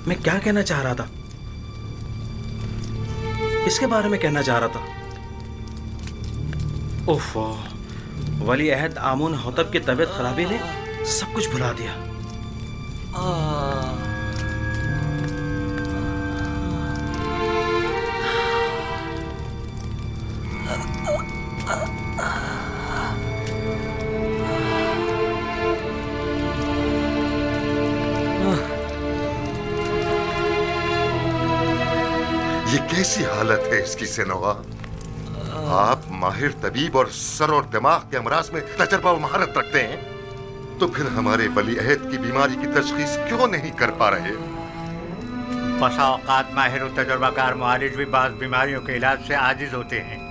मैं क्या कहना चाह रहा था? इसके बारे में कहना चाह रहा था। ओफो, वली अहद आमून होतब की तबीयत खराबी ने सब कुछ भुला दिया। ये कैसी हालत है इसकी सेनोवा? आप माहिर तबीब और सर और दिमाग के अमराज में तजर्बा और महारत रखते हैं, तो फिर हमारे वली अहद की बीमारी की तशखीस क्यों नहीं कर पा रहे? बसा औकात माहिर और तजर्बाकार मुआलिज भी बाज़ बीमारियों के इलाज से आजिज होते हैं।